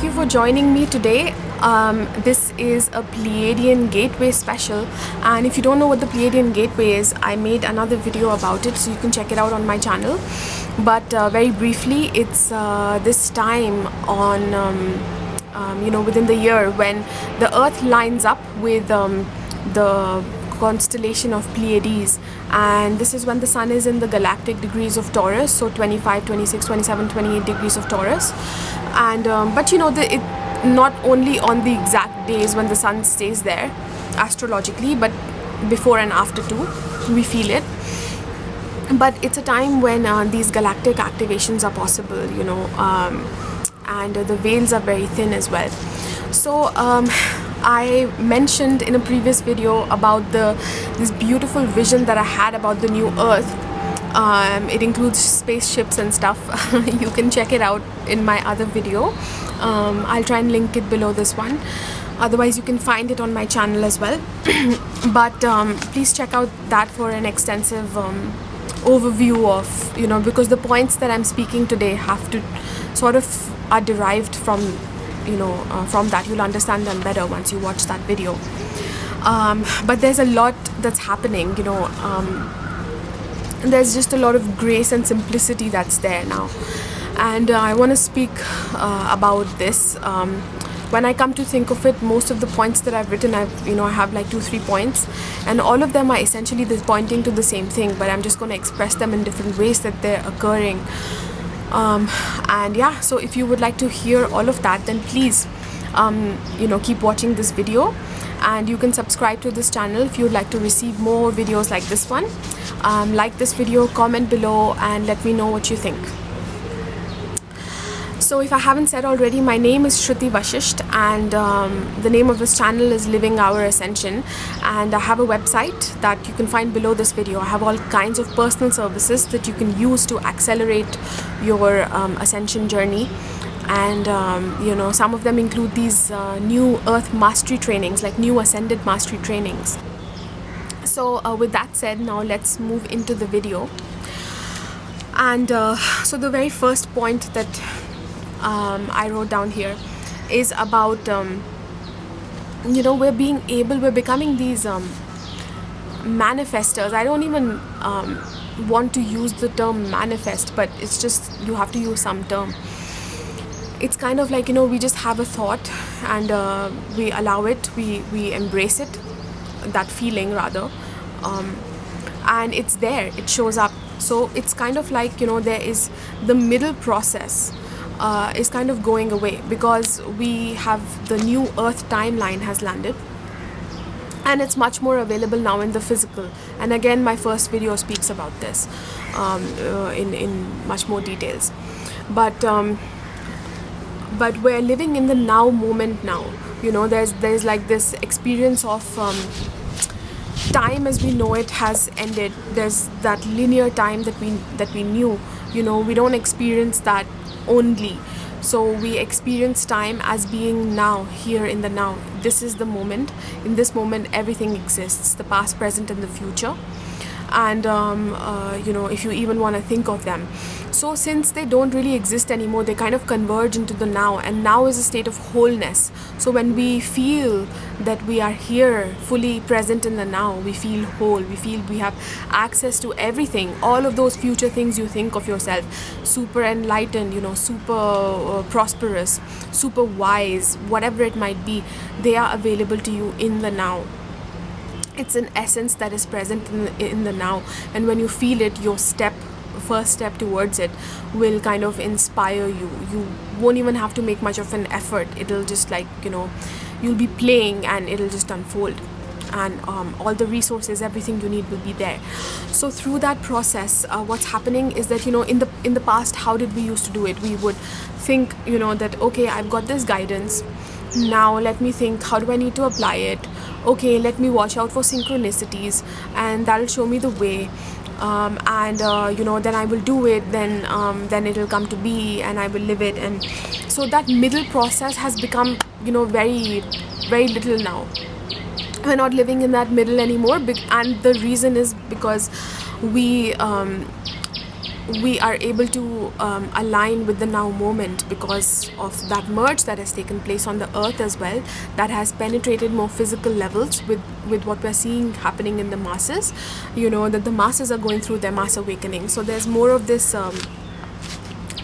thank you for joining me today. This is a Pleiadian gateway special, and if you don't know what the Pleiadian gateway is, I made another video about it, so you can check it out on my channel. But very briefly, it's this time on within the year when the Earth lines up with the constellation of Pleiades, and this is when the Sun is in the galactic degrees of Taurus, so 25, 26, 27, 28 degrees of Taurus. And but it not only on the exact days when the Sun stays there astrologically, but before and after too, we feel it. But it's a time when these galactic activations are possible, and the veils are very thin as well. So I mentioned in a previous video about this beautiful vision that I had about the new Earth. It includes spaceships and stuff. You can check it out in my other video. I'll try and link it below this one. Otherwise you can find it on my channel as well. But please check out that for an extensive overview of, because the points that I'm speaking today have to sort of are derived from from that. You'll understand them better once you watch that video. But there's a lot that's happening, there's just a lot of grace and simplicity that's there now, and I want to speak about this. When I come to think of it, most of the points that I've written, I have like 2-3 points, and all of them are essentially pointing to the same thing, but I'm just going to express them in different ways that they're occurring. And yeah, so if you would like to hear all of that, then please keep watching this video, and you can subscribe to this channel if you would like to receive more videos like this one. Like this video, comment below, and let me know what you think. So if I haven't said already, my name is Shruti Vashisht, and the name of this channel is Living Our Ascension, and I have a website that you can find below this video. I have all kinds of personal services that you can use to accelerate your ascension journey, and some of them include these new Earth mastery trainings, like new ascended mastery trainings. So with that said, now let's move into the video. And so the very first point that I wrote down here is about we're becoming these manifestors. I don't even want to use the term manifest, but it's just, you have to use some term. It's kind of like, we just have a thought, and we allow it, we embrace it, that feeling rather, and it's there, it shows up. So it's kind of like, there is the middle process is kind of going away, because we have the new Earth timeline has landed, and it's much more available now in the physical. And again, my first video speaks about this in much more details. But we're living in the now moment now. There's like this experience of time as we know it has ended. There's that linear time that we knew. We don't experience that only. So we experience time as being now, here in the now. This is the moment. In this moment, everything exists, the past, present, and the future. And if you even want to think of them. So since they don't really exist anymore, they kind of converge into the now, and now is a state of wholeness. So when we feel that we are here, fully present in the now, we feel whole, we feel we have access to everything. All of those future things you think of yourself, super enlightened, super prosperous, super wise, whatever it might be, they are available to you in the now. It's an essence that is present in the now, and when you feel it, your first step towards it will kind of inspire you. You won't even have to make much of an effort. It'll just like, you'll be playing and it'll just unfold, and all the resources, everything you need will be there. So through that process, what's happening is that, in the past, how did we used to do it? We would think, that okay, I've got this guidance, now let me think, how do I need to apply it? Okay, let me watch out for synchronicities, and that'll show me the way. Then I will do it, then it'll come to be, and I will live it. And so that middle process has become, very, very little now. We're not living in that middle anymore, and the reason is because we we are able to align with the now moment because of that merge that has taken place on the earth as well, that has penetrated more physical levels with what we're seeing happening in the masses, that the masses are going through their mass awakening. So there's more of this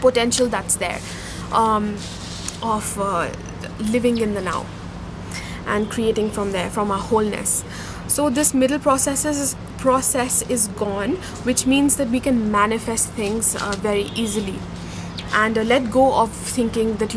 potential that's there of living in the now and creating from there, from our wholeness. So this middle process is gone, which means that we can manifest things very easily and let go of thinking that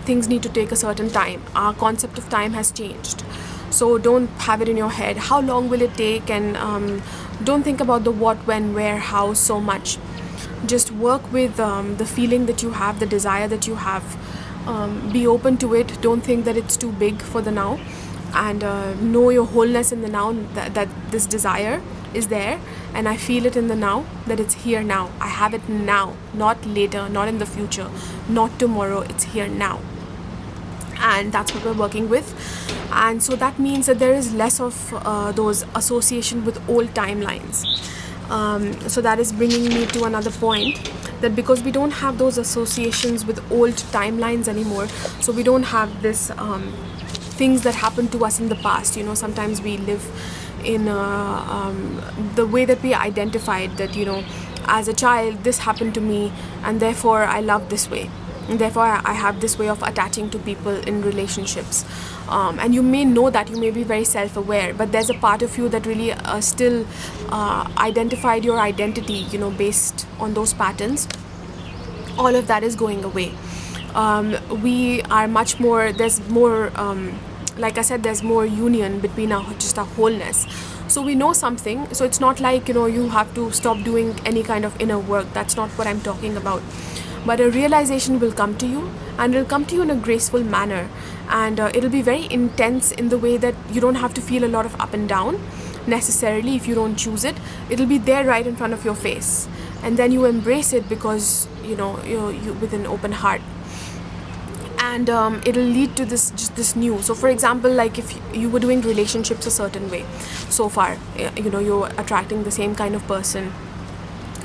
things need to take a certain time. Our concept of time has changed, so don't have it in your head how long will it take, and don't think about the what, when, where, how so much. Just work with the feeling that you have, the desire that you have. Be open to it. Don't think that it's too big for the now, and know your wholeness in the now, that this desire is there, and I feel it in the now, that it's here now. I have it now, not later, not in the future, not tomorrow. It's here now, and that's what we're working with. And so that means that there is less of those association with old timelines. So that is bringing me to another point, that because we don't have those associations with old timelines anymore, so we don't have this things that happened to us in the past. Sometimes we live in the way that we identified that, as a child this happened to me, and therefore I love this way, and therefore I have this way of attaching to people in relationships. And you may know that, you may be very self-aware, but there's a part of you that really still identified your identity, based on those patterns. All of that is going away. We are much more, there's more, like I said, there's more union between just our wholeness. So we know something, so it's not like, you have to stop doing any kind of inner work. That's not what I'm talking about. But a realization will come to you, and it'll come to you in a graceful manner, and it'll be very intense in the way that you don't have to feel a lot of up and down necessarily if you don't choose it. It'll be there right in front of your face, and then you embrace it because you with an open heart, and it'll lead to this new. So for example, like if you were doing relationships a certain way so far, you're attracting the same kind of person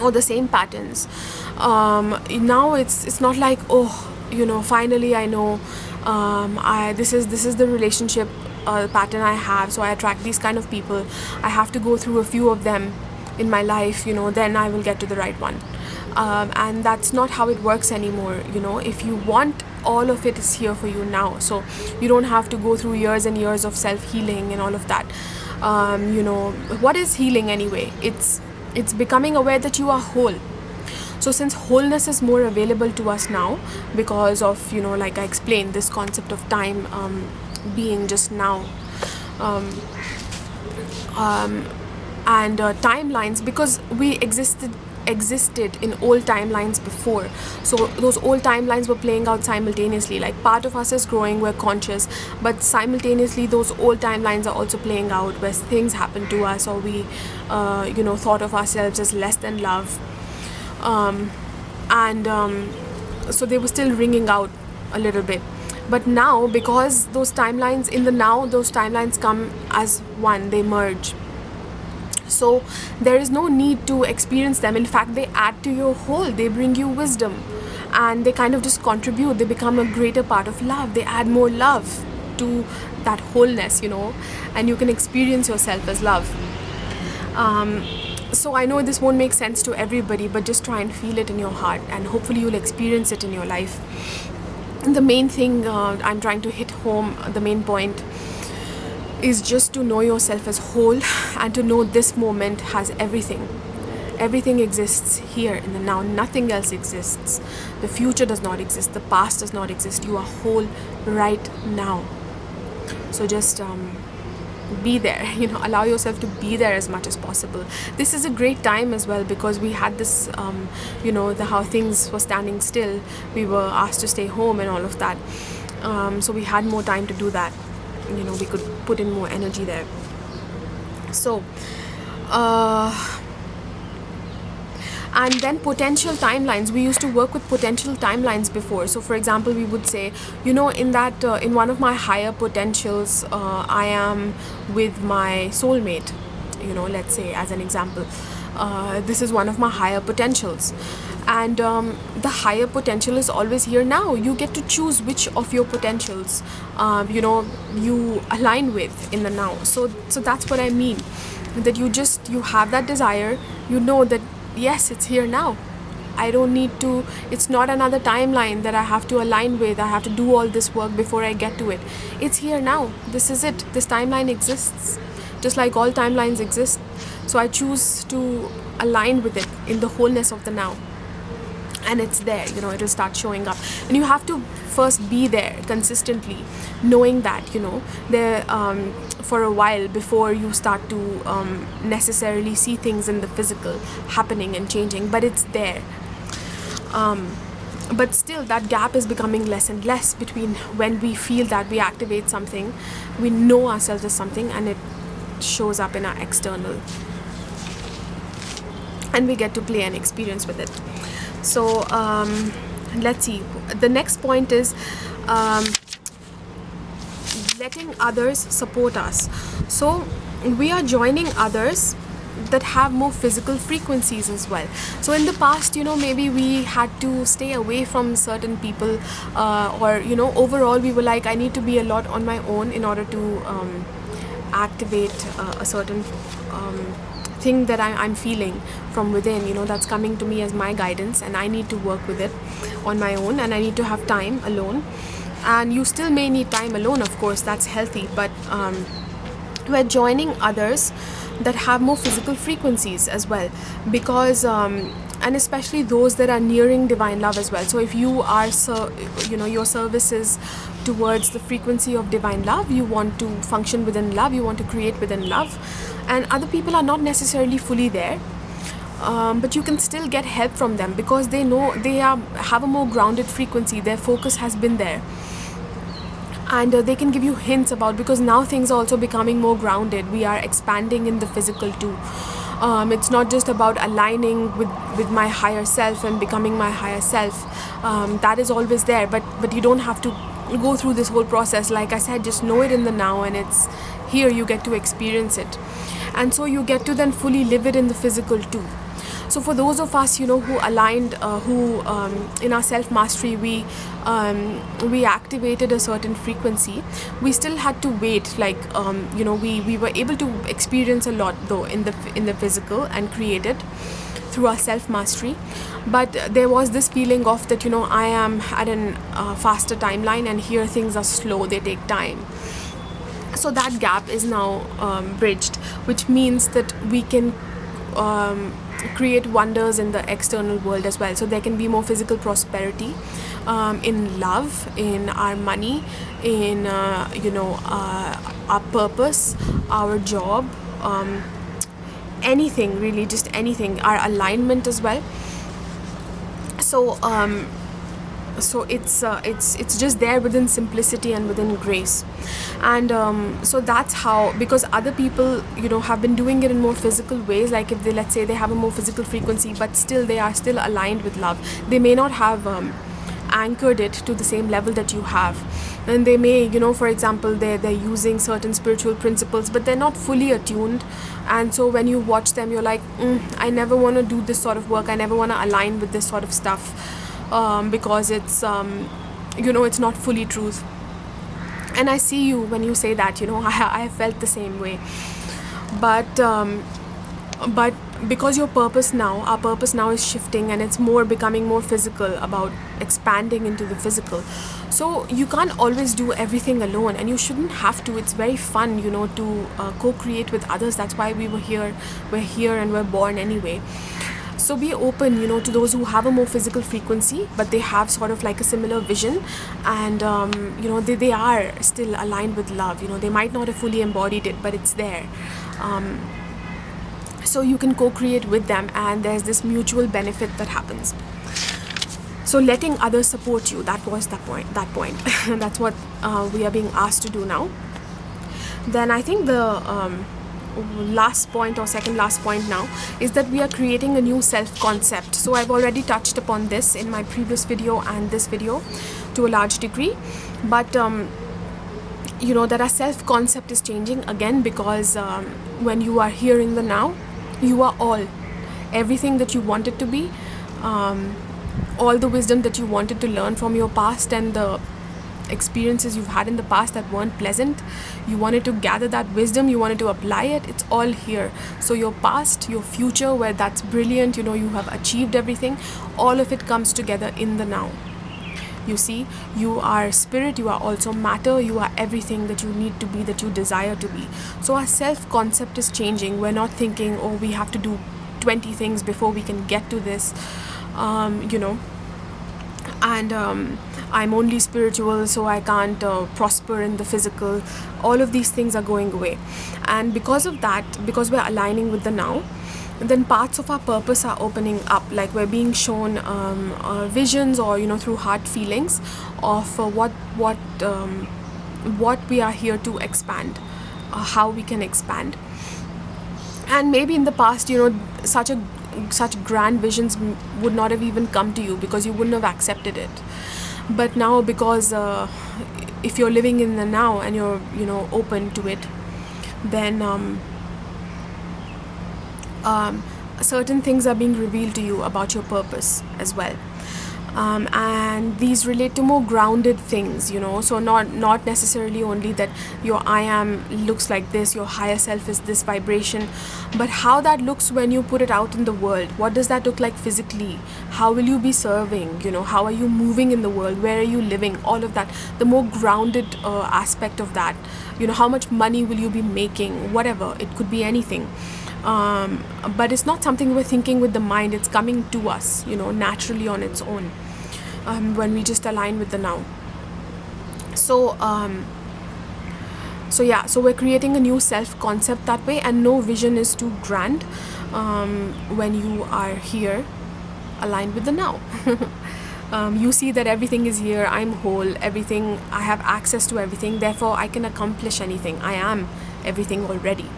or the same patterns. Now it's not like, finally I know this is the relationship pattern I have, so I attract these kind of people. I have to go through a few of them in my life, then I will get to the right one. And that's not how it works anymore. If you want, all of it is here for you now, so you don't have to go through years and years of self-healing and all of that. What is healing anyway? It's becoming aware that you are whole. So since wholeness is more available to us now because of, like I explained, this concept of time being just now, and timelines, because we existed in old timelines before, so those old timelines were playing out simultaneously. Like part of us is growing, we're conscious, but simultaneously those old timelines are also playing out where things happen to us, or we thought of ourselves as less than love, so they were still ringing out a little bit. But now, because those timelines in the now, those timelines come as one, they merge. So there is no need to experience them. In fact, they add to your whole. They bring you wisdom, and they kind of just contribute. They become a greater part of love. They add more love to that wholeness, and you can experience yourself as love. So I know this won't make sense to everybody, but just try and feel it in your heart, and hopefully you'll experience it in your life. And the main thing I'm trying to hit home, the main point, is just to know yourself as whole, and to know this moment has everything. Everything exists here in the now. Nothing else exists. The future does not exist. The past does not exist. You are whole right now. So just be there, allow yourself to be there as much as possible. This is a great time as well, because we had this, how things were standing still. We were asked to stay home and all of that. So we had more time to do that. We could put in more energy there. So, and then potential timelines. We used to work with potential timelines before. So for example, we would say, in one of my higher potentials, I am with my soulmate, let's say as an example. this is one of my higher potentials. And the higher potential is always here now. You get to choose which of your potentials you align with in the now. So that's what I mean, that you have that desire, you know that yes, it's here now. I don't need to, it's not another timeline that I have to align with. I have to do all this work before I get to it. It's here now. This is it. This timeline exists, just like all timelines exist. So I choose to align with it in the wholeness of the now. And it's there, it'll start showing up. And you have to first be there consistently, knowing that, there for a while before you start to necessarily see things in the physical happening and changing. But it's there. But still, that gap is becoming less and less between when we feel that we activate something, we know ourselves as something, and it shows up in our external. And we get to play and experience with it. So let's see. The next point is letting others support us. So we are joining others that have more physical frequencies as well. So in the past, maybe we had to stay away from certain people, or overall we were like, I need to be a lot on my own in order to activate a certain thing that I'm feeling from within, that's coming to me as my guidance, and I need to work with it on my own, and I need to have time alone. And you still may need time alone, of course, that's healthy, but we're joining others that have more physical frequencies as well, because and especially those that are nearing divine love as well. So if you are your service is towards the frequency of divine love, you want to function within love, you want to create within love, and other people are not necessarily fully there, but you can still get help from them because they know they have a more grounded frequency. Their focus has been there, and they can give you hints about, because now things are also becoming more grounded. We are expanding in the physical too. It's not just about aligning with my higher self and becoming my higher self. That is always there, but you don't have to go through this whole process. Like I said, just know it in the now, and it's here. You get to experience it, and so you get to then fully live it in the physical too. So for those of us, who aligned, who in our self-mastery, we activated a certain frequency, we still had to wait. Like, we were able to experience a lot, though, in the physical and create it through our self-mastery. But there was this feeling of that, I am at a faster timeline, and here things are slow, they take time. So that gap is now bridged, which means that we can create wonders in the external world as well. So there can be more physical prosperity in love, in our money, in our purpose, our job, anything really, just anything, our alignment as well. So it's just there within simplicity and within grace. And so that's how, because other people have been doing it in more physical ways. Like if let's say they have a more physical frequency, but still they are still aligned with love, they may not have anchored it to the same level that you have, and they may for example they're using certain spiritual principles, but they're not fully attuned. And so when you watch them, you're like, I never want to do this sort of work, I never want to align with this sort of stuff, because it's it's not fully truth. And I see you when you say that, I have felt the same way. But because our purpose now is shifting, and it's becoming more physical, about expanding into the physical. So you can't always do everything alone, and you shouldn't have to. It's very fun, to co-create with others. That's why we're here, and we're born anyway. So be open, to those who have a more physical frequency, but they have sort of like a similar vision, and they are still aligned with love. They might not have fully embodied it, but it's there. So you can co-create with them, and there's this mutual benefit that happens. So letting others support you, that was that point. That's what we are being asked to do now. Then I think the last point, or second last point now, is that we are creating a new self-concept. So I've already touched upon this in my previous video and this video to a large degree, but that our self-concept is changing again, because when you are here in the now, you are all. everything that you wanted to be, all the wisdom that you wanted to learn from your past and the experiences you've had in the past that weren't pleasant. You wanted to gather that wisdom, you wanted to apply it. It's all here. So your past, your future, where that's brilliant, you have achieved everything, all of it comes together in the now. You see, you are spirit, you are also matter, you are everything that you need to be, that you desire to be. So our self-concept is changing. We're not thinking, oh, we have to do 20 things before we can get to this, and I'm only spiritual, so I can't prosper in the physical. All of these things are going away. And because of that, because we're aligning with the now, then parts of our purpose are opening up. Like we're being shown visions, or through heart feelings of what we are here to expand, how we can expand. And maybe in the past, such grand visions would not have even come to you because you wouldn't have accepted it. But now, because if you're living in the now and you're open to it, then certain things are being revealed to you about your purpose as well. And these relate to more grounded things, so not necessarily only that your I am looks like this, your higher self is this vibration, but how that looks when you put it out in the world. What does that look like physically? How will you be serving? How are you moving in the world? Where are you living? All of that, the more grounded aspect of that. How much money will you be making? Whatever, it could be anything. But it's not something we're thinking with the mind. It's coming to us, naturally on its own, when we just align with the now. So we're creating a new self-concept that way, and no vision is too grand when you are here aligned with the now. You see that everything is here, I'm whole, everything, I have access to everything, therefore I can accomplish anything. I am everything already.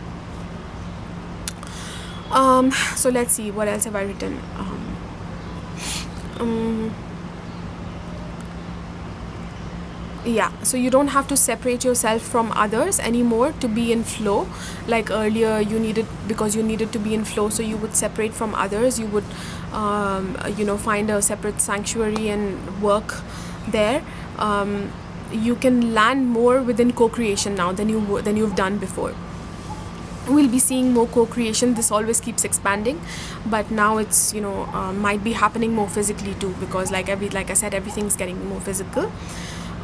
So let's see, what else have I written? Yeah, so you don't have to separate yourself from others anymore to be in flow. Like earlier, because you needed to be in flow, so you would separate from others. You would find a separate sanctuary and work there. You can land more within co-creation now than you've done before. We'll be seeing more co-creation. This always keeps expanding, but now it's might be happening more physically too, because like I said, everything's getting more physical.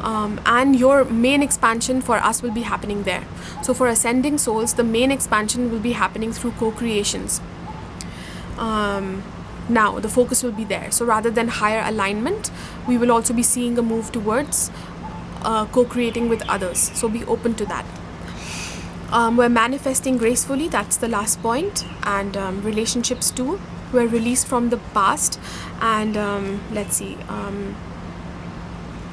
And your main expansion for us will be happening there. So for ascending souls, the main expansion will be happening through co-creations. Now the focus will be there. So rather than higher alignment, we will also be seeing a move towards co-creating with others. So be open to that. We're manifesting gracefully, that's the last point. And relationships too, we're released from the past. And let's see,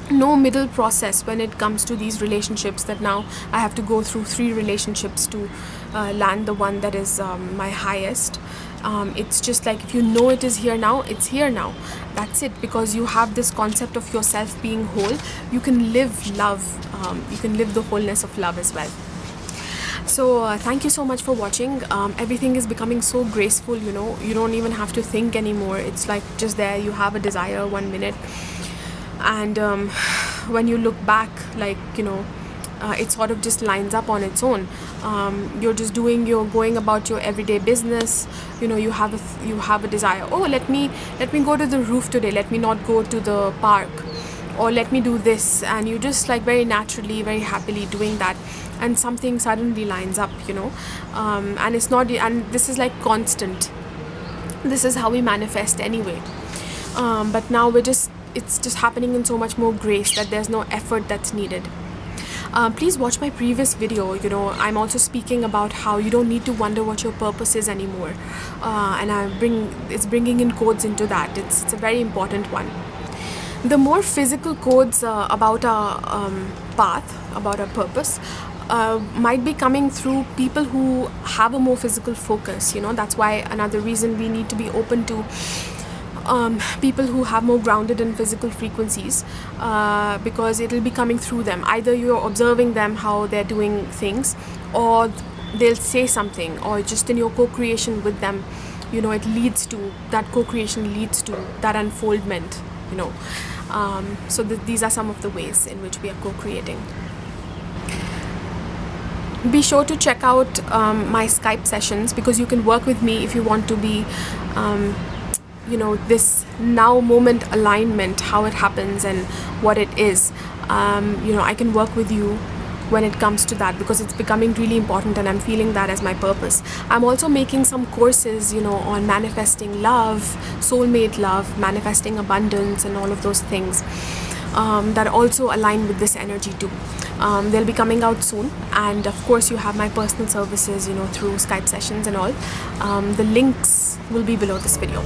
no middle process when it comes to these relationships, that now I have to go through 3 relationships to land the one that is my highest. It's just like, if it is here now, it's here now. That's it, because you have this concept of yourself being whole. You can live love, you can live the wholeness of love as well. So thank you so much for watching. Everything is becoming so graceful, you don't even have to think anymore. It's like just there, you have a desire 1 minute, and when you look back, like it sort of just lines up on its own. You're going about your everyday business. You have a desire. Oh, let me go to the roof today, let me not go to the park, or let me do this, and you just like very naturally, very happily doing that, and something suddenly lines up, and it's not, and this is like constant. This is how we manifest anyway, but now it's just happening in so much more grace that there's no effort that's needed. Please watch my previous video. I'm also speaking about how you don't need to wonder what your purpose is anymore, and it's bringing in codes into that. It's a very important one. The more physical codes about our path, about our purpose, might be coming through people who have a more physical focus. That's why another reason we need to be open to people who have more grounded and physical frequencies, because it'll be coming through them. Either you're observing them how they're doing things, or they'll say something, or just in your co-creation with them, it leads to, that co-creation leads to that unfoldment, so these are some of the ways in which we are co-creating. Be sure to check out my Skype sessions, because you can work with me if you want to be this now moment alignment, how it happens and what it is. I can work with you when it comes to that, because it's becoming really important and I'm feeling that as my purpose. I'm also making some courses, on manifesting love, soulmate love, manifesting abundance, and all of those things that also align with this energy too. They'll be coming out soon, and of course you have my personal services, through Skype sessions and all. The links will be below this video.